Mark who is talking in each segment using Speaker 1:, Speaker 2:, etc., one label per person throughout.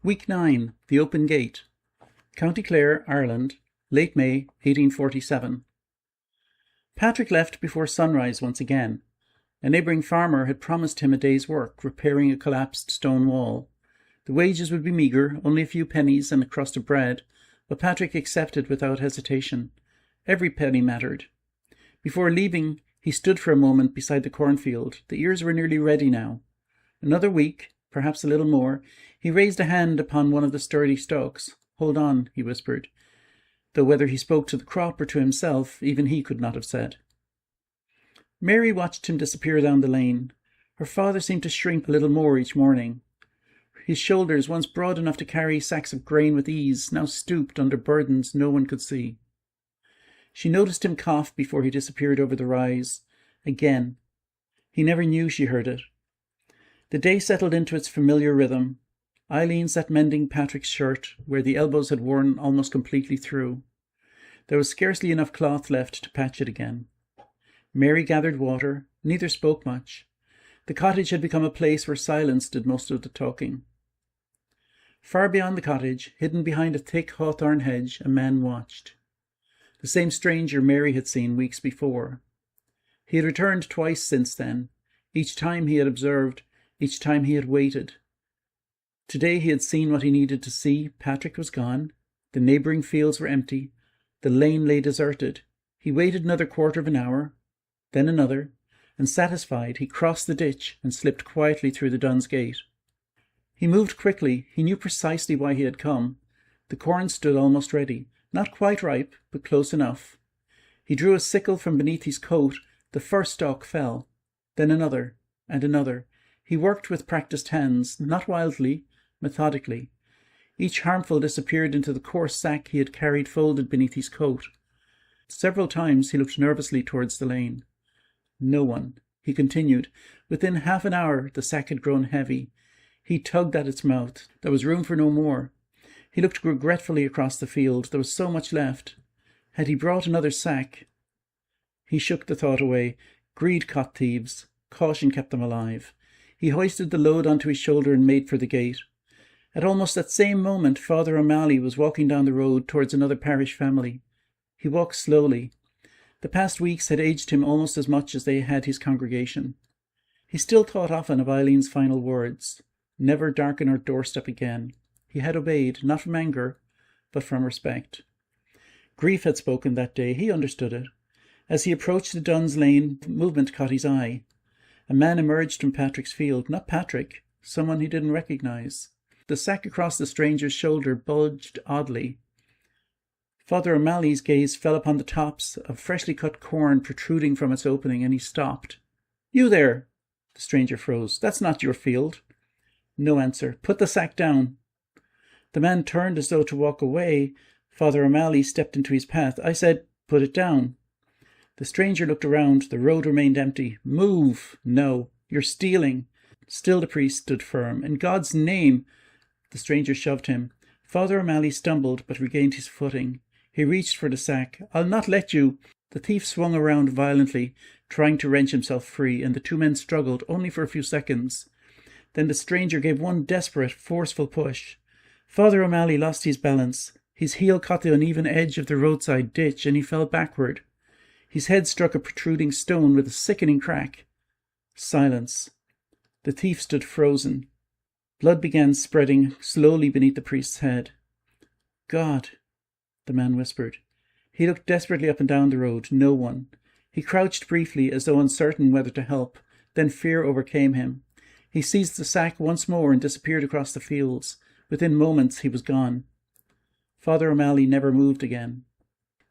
Speaker 1: Week 9, The Open Gate. County Clare, Ireland, late May 1847. Patrick left before sunrise once again. A neighbouring farmer had promised him a day's work, repairing a collapsed stone wall. The wages would be meagre, only a few pennies and a crust of bread, but Patrick accepted without hesitation. Every penny mattered. Before leaving, he stood for a moment beside the cornfield. The ears were nearly ready now. Another week, perhaps a little more. He raised a hand upon one of the sturdy stalks. "Hold on," he whispered, though whether he spoke to the crop or to himself, even he could not have said. Mary watched him disappear down the lane. Her father seemed to shrink a little more each morning. His shoulders, once broad enough to carry sacks of grain with ease, now stooped under burdens no one could see. She noticed him cough before he disappeared over the rise. Again. He never knew she heard it. The day settled into its familiar rhythm. Eileen sat mending Patrick's shirt, where the elbows had worn almost completely through. There was scarcely enough cloth left to patch it again. Mary gathered water. Neither spoke much. The cottage had become a place where silence did most of the talking. Far beyond the cottage, hidden behind a thick hawthorn hedge, a man watched. The same stranger Mary had seen weeks before. He had returned twice since then. Each time he had observed, each time he had waited. Today he had seen what he needed to see. Patrick was gone. The neighbouring fields were empty. The lane lay deserted. He waited another quarter of an hour, then another, and satisfied, he crossed the ditch and slipped quietly through the Dunne's gate. He moved quickly. He knew precisely why he had come. The corn stood almost ready, not quite ripe, but close enough. He drew a sickle from beneath his coat. The first stalk fell, then another, and another. He worked with practised hands, not wildly, methodically. Each harmful disappeared into the coarse sack he had carried folded beneath his coat. Several times he looked nervously towards the lane. No one. He continued. Within half an hour the sack had grown heavy. He tugged at its mouth. There was room for no more. He looked regretfully across the field. There was so much left. Had he brought another sack? He shook the thought away. Greed caught thieves. Caution kept them alive. He hoisted the load onto his shoulder and made for the gate. At almost that same moment, Father O'Malley was walking down the road towards another parish family. He walked slowly. The past weeks had aged him almost as much as they had his congregation. He still thought often of Eileen's final words. Never darken our doorstep again. He had obeyed, not from anger, but from respect. Grief had spoken that day. He understood it. As he approached the Dunne's lane, movement caught his eye. A man emerged from Patrick's field. Not Patrick. Someone he didn't recognize. The sack across the stranger's shoulder bulged oddly. Father O'Malley's gaze fell upon the tops of freshly cut corn protruding from its opening, and he stopped. "You there!" The stranger froze. "That's not your field." No answer. "Put the sack down." The man turned as though to walk away. Father O'Malley stepped into his path. "I said, put it down." The stranger looked around. The road remained empty. "Move!" "No, you're stealing." Still the priest stood firm. "In God's name!" The stranger shoved him. Father O'Malley stumbled, but regained his footing. He reached for the sack. "I'll not let you." The thief swung around violently, trying to wrench himself free, and the two men struggled only for a few seconds. Then the stranger gave one desperate, forceful push. Father O'Malley lost his balance. His heel caught the uneven edge of the roadside ditch, and he fell backward. His head struck a protruding stone with a sickening crack. Silence. The thief stood frozen. Blood began spreading slowly beneath the priest's head. "God," the man whispered. He looked desperately up and down the road. No one. He crouched briefly, as though uncertain whether to help. Then fear overcame him. He seized the sack once more and disappeared across the fields. Within moments he was gone. Father O'Malley never moved again.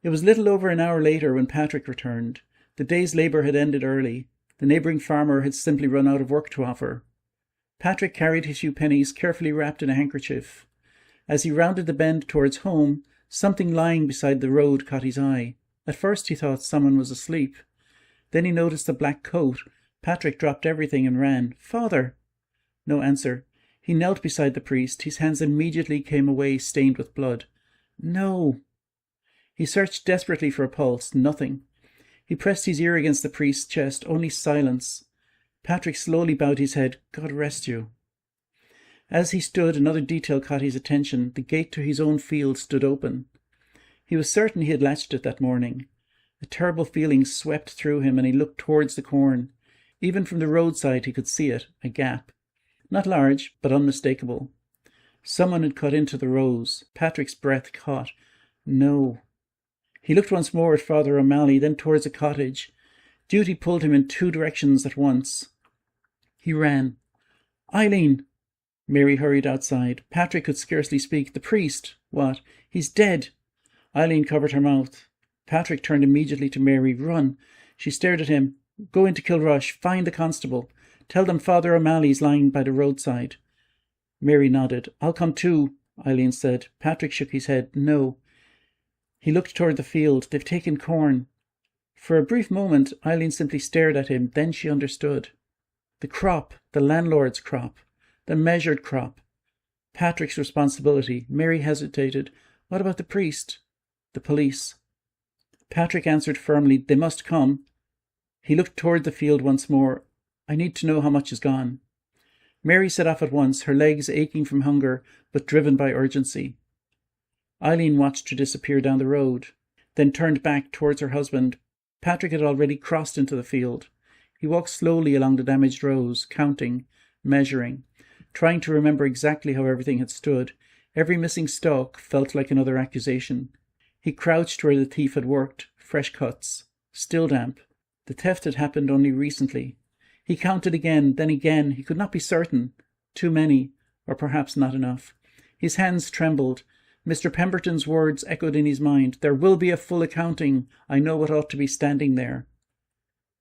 Speaker 1: It was little over an hour later when Patrick returned. The day's labour had ended early. The neighbouring farmer had simply run out of work to offer. Patrick carried his few pennies carefully wrapped in a handkerchief. As he rounded the bend towards home, something lying beside the road caught his eye. At first he thought someone was asleep. Then he noticed the black coat. Patrick dropped everything and ran. "Father!" No answer. He knelt beside the priest. His hands immediately came away stained with blood. "No!" He searched desperately for a pulse. Nothing. He pressed his ear against the priest's chest. Only silence. Patrick slowly bowed his head. "God rest you." As he stood, another detail caught his attention. The gate to his own field stood open. He was certain he had latched it that morning. A terrible feeling swept through him, and he looked towards the corn. Even from the roadside he could see it, a gap. Not large, but unmistakable. Someone had cut into the rows. Patrick's breath caught. No. He looked once more at Father O'Malley, then towards a cottage. Duty pulled him in two directions at once. He ran. "Eileen!" Mary hurried outside. Patrick could scarcely speak. "The priest!" "What?" "He's dead!" Eileen covered her mouth. Patrick turned immediately to Mary. "Run!" She stared at him. "Go into Kilrush. Find the constable. Tell them Father O'Malley's lying by the roadside." Mary nodded. "I'll come too," Eileen said. Patrick shook his head. "No." He looked toward the field. "They've taken corn." For a brief moment, Eileen simply stared at him. Then she understood. The crop, the landlord's crop, the measured crop. Patrick's responsibility. Mary hesitated. "What about the priest?" "The police." Patrick answered firmly. "They must come." He looked toward the field once more. "I need to know how much is gone." Mary set off at once, her legs aching from hunger, but driven by urgency. Eileen watched her disappear down the road, then turned back towards her husband. Patrick had already crossed into the field. He walked slowly along the damaged rows, counting, measuring, trying to remember exactly how everything had stood. Every missing stalk felt like another accusation. He crouched where the thief had worked, fresh cuts, still damp. The theft had happened only recently. He counted again, then again. He could not be certain. Too many, or perhaps not enough. His hands trembled. Mr. Pemberton's words echoed in his mind. "There will be a full accounting. I know what ought to be standing there."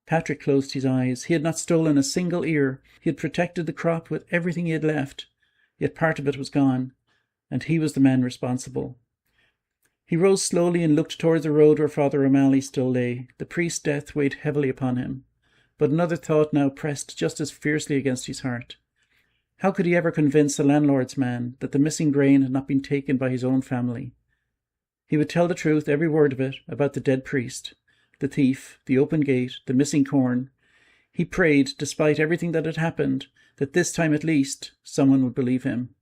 Speaker 1: Patrick closed his eyes. He had not stolen a single ear. He had protected the crop with everything he had left. Yet part of it was gone, and he was the man responsible. He rose slowly and looked towards the road where Father O'Malley still lay. The priest's death weighed heavily upon him. But another thought now pressed just as fiercely against his heart. How could he ever convince the landlord's man that the missing grain had not been taken by his own family? He would tell the truth, every word of it, about the dead priest, the thief, the open gate, the missing corn. He prayed, despite everything that had happened, that this time at least someone would believe him.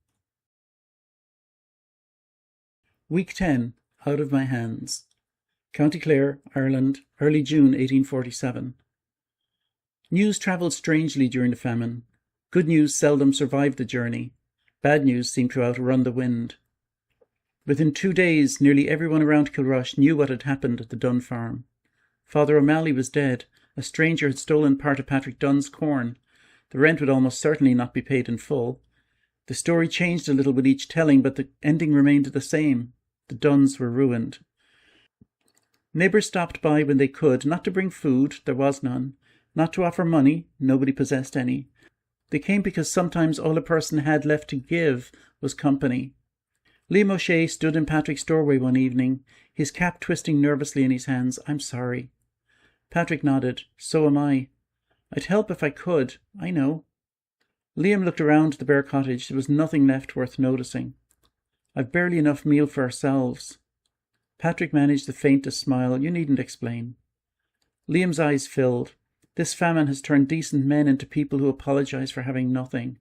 Speaker 1: Week 10. Out of my hands. County Clare, Ireland, early June 1847. News travelled strangely during the famine. Good news seldom survived the journey. Bad news seemed to outrun the wind. Within 2 days, nearly everyone around Kilrush knew what had happened at the Dunne farm. Father O'Malley was dead. A stranger had stolen part of Patrick Dunne's corn. The rent would almost certainly not be paid in full. The story changed a little with each telling, but the ending remained the same. The Dunnes were ruined. Neighbours stopped by when they could, not to bring food, there was none, not to offer money, nobody possessed any. They came because sometimes all a person had left to give was company. Liam O'Shea stood in Patrick's doorway one evening, his cap twisting nervously in his hands. "I'm sorry." Patrick nodded. "So am I. I'd help if I could, I know." Liam looked around the bare cottage. There was nothing left worth noticing. "I've barely enough meal for ourselves." Patrick managed the faintest smile. "You needn't explain." Liam's eyes filled. This famine has turned decent men into people who apologise for having nothing.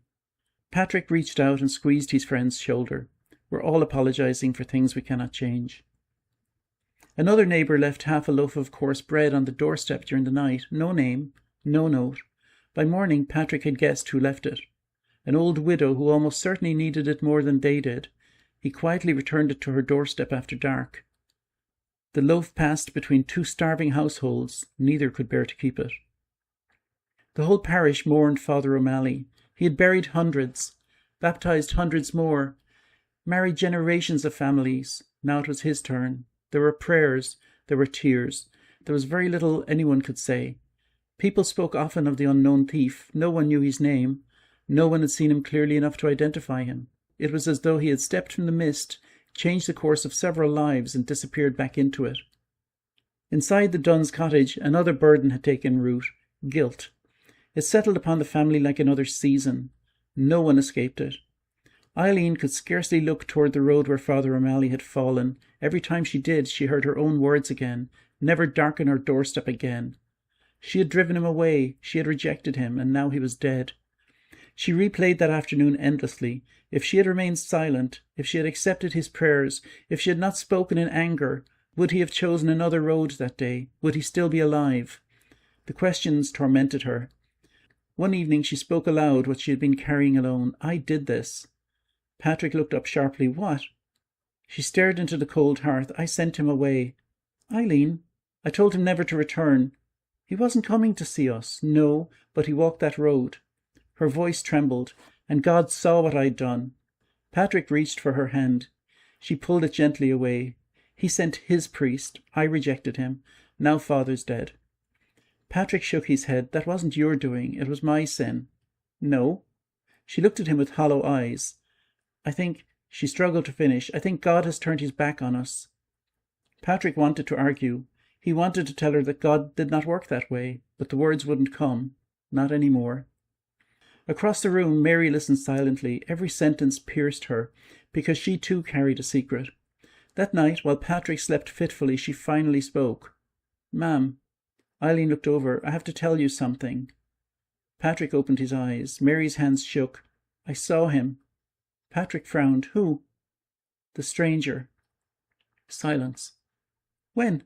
Speaker 1: Patrick reached out and squeezed his friend's shoulder. "We're all apologising for things we cannot change." Another neighbour left half a loaf of coarse bread on the doorstep during the night. No name, no note. By morning, Patrick had guessed who left it. An old widow who almost certainly needed it more than they did. He quietly returned it to her doorstep after dark. The loaf passed between two starving households. Neither could bear to keep it. The whole parish mourned Father O'Malley. He had buried hundreds, baptised hundreds more, married generations of families. Now it was his turn. There were prayers, there were tears. There was very little anyone could say. People spoke often of the unknown thief. No one knew his name. No one had seen him clearly enough to identify him. It was as though he had stepped from the mist, changed the course of several lives, and disappeared back into it. Inside the Dunne's cottage, another burden had taken root: guilt. It settled upon the family like another season. No one escaped it. Eileen could scarcely look toward the road where Father O'Malley had fallen. Every time she did, she heard her own words again. Never darken her doorstep again. She had driven him away. She had rejected him, and now he was dead. She replayed that afternoon endlessly. If she had remained silent, if she had accepted his prayers, if she had not spoken in anger, would he have chosen another road that day? Would he still be alive? The questions tormented her. One evening she spoke aloud what she had been carrying alone. I did this. Patrick looked up sharply. What? She stared into the cold hearth. I sent him away. Eileen, I told him never to return. He wasn't coming to see us. No, but he walked that road. Her voice trembled, and God saw what I'd done. Patrick reached for her hand. She pulled it gently away. He sent his priest. I rejected him. Now Father's dead. Patrick shook his head. That wasn't your doing. It was my sin. No. She looked at him with hollow eyes. I think, she struggled to finish, I think God has turned his back on us. Patrick wanted to argue. He wanted to tell her that God did not work that way, but the words wouldn't come. Not any more. Across the room, Mary listened silently. Every sentence pierced her, because she too carried a secret. That night, while Patrick slept fitfully, she finally spoke. Ma'am. Eileen looked over. I have to tell you something. Patrick opened his eyes. Mary's hands shook. I saw him. Patrick frowned. Who? The stranger. Silence. When?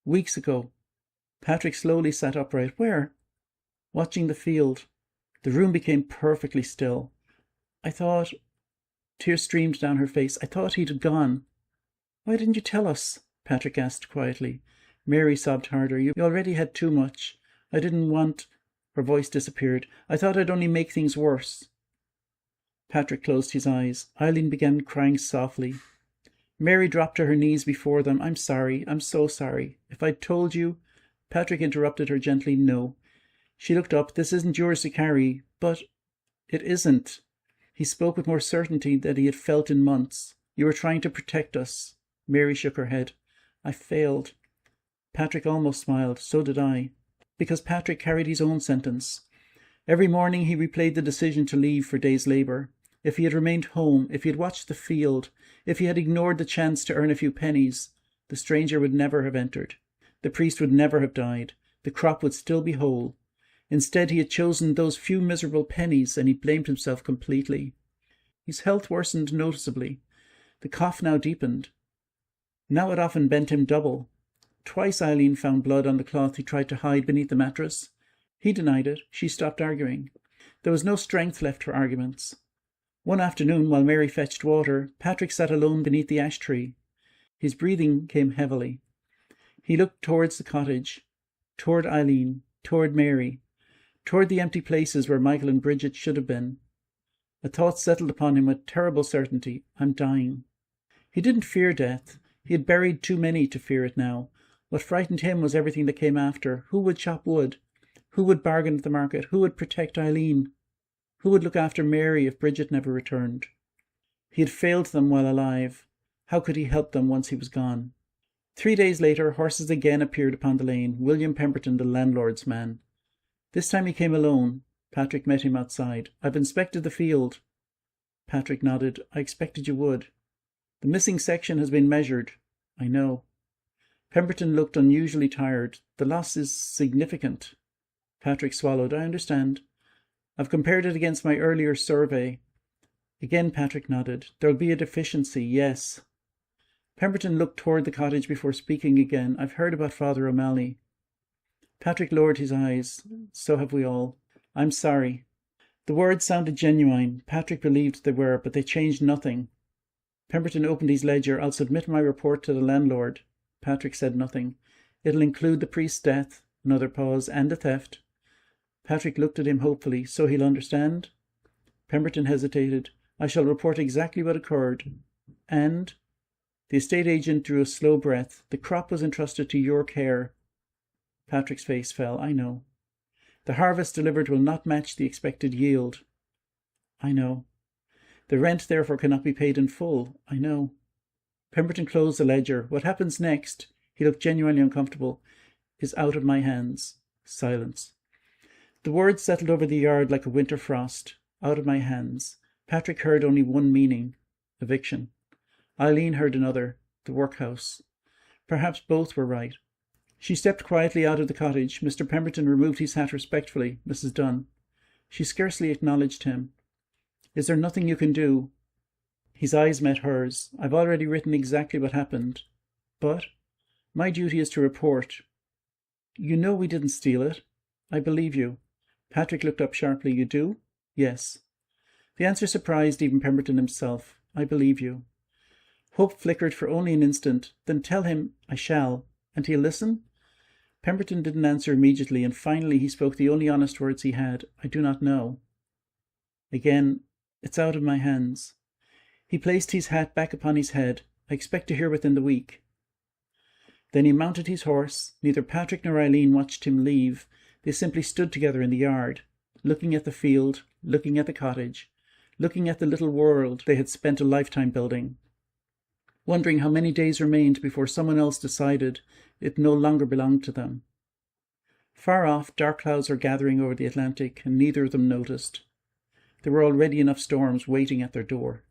Speaker 1: Weeks ago. Patrick slowly sat upright. Where? Watching the field. The room became perfectly still. I thought... Tears streamed down her face. I thought he'd have gone. Why didn't you tell us? Patrick asked quietly. Mary sobbed harder. You already had too much. I didn't want... Her voice disappeared. I thought I'd only make things worse. Patrick closed his eyes. Eileen began crying softly. Mary dropped to her knees before them. I'm sorry. I'm so sorry. If I'd told you... Patrick interrupted her gently. No. She looked up. This isn't yours to carry. But it isn't. He spoke with more certainty than he had felt in months. You were trying to protect us. Mary shook her head. I failed. Patrick almost smiled. So did I. Because Patrick carried his own sentence. Every morning he replayed the decision to leave for day's labour. If he had remained home, if he had watched the field, if he had ignored the chance to earn a few pennies, the stranger would never have entered. The priest would never have died. The crop would still be whole. Instead, he had chosen those few miserable pennies, and he blamed himself completely. His health worsened noticeably. The cough now deepened. Now it often bent him double. Twice Eileen found blood on the cloth he tried to hide beneath the mattress. He denied it. She stopped arguing. There was no strength left for arguments. One afternoon, while Mary fetched water, Patrick sat alone beneath the ash tree. His breathing came heavily. He looked towards the cottage, toward Eileen, toward Mary, toward the empty places where Michael and Bridget should have been. A thought settled upon him with terrible certainty. I'm dying. He didn't fear death. He had buried too many to fear it now. What frightened him was everything that came after. Who would chop wood? Who would bargain at the market? Who would protect Eileen? Who would look after Mary if Bridget never returned? He had failed them while alive. How could he help them once he was gone? 3 days later, horses again appeared upon the lane. William Pemberton, the landlord's man. This time he came alone. Patrick met him outside. I've inspected the field. Patrick nodded. I expected you would. The missing section has been measured. I know. Pemberton looked unusually tired. The loss is significant. Patrick swallowed. I understand. I've compared it against my earlier survey. Again Patrick nodded. There'll be a deficiency, yes. Pemberton looked toward the cottage before speaking again. I've heard about Father O'Malley. Patrick lowered his eyes. So have we all. I'm sorry. The words sounded genuine. Patrick believed they were, but they changed nothing. Pemberton opened his ledger. I'll submit my report to the landlord. Patrick said nothing. It'll include the priest's death, another pause, and the theft. Patrick looked at him hopefully. So he'll understand? Pemberton hesitated. I shall report exactly what occurred. And? The estate agent drew a slow breath. The crop was entrusted to your care. Patrick's face fell. I know. The harvest delivered will not match the expected yield. I know. The rent therefore cannot be paid in full. I know. Pemberton closed the ledger. What happens next? He looked genuinely uncomfortable. Is out of my hands. Silence. The words settled over the yard like a winter frost. Out of my hands. Patrick heard only one meaning. Eviction. Eileen heard another. The workhouse. Perhaps both were right. She stepped quietly out of the cottage. Mr. Pemberton removed his hat respectfully. Mrs. Dunne. She scarcely acknowledged him. "Is there nothing you can do?" His eyes met hers. "I've already written exactly what happened. But my duty is to report. You know we didn't steal it." "I believe you." Patrick looked up sharply. "You do?" "Yes." The answer surprised even Pemberton himself. "I believe you." Hope flickered for only an instant. "Then tell him I shall. And he'll listen?" Pemberton didn't answer immediately, and finally he spoke the only honest words he had. "I do not know." Again, "It's out of my hands." He placed his hat back upon his head. "I expect to hear within the week." Then he mounted his horse. Neither Patrick nor Eileen watched him leave. They simply stood together in the yard, looking at the field, looking at the cottage, looking at the little world they had spent a lifetime building, wondering how many days remained before someone else decided it no longer belonged to them. Far off, dark clouds were gathering over the Atlantic, and neither of them noticed. There were already enough storms waiting at their door.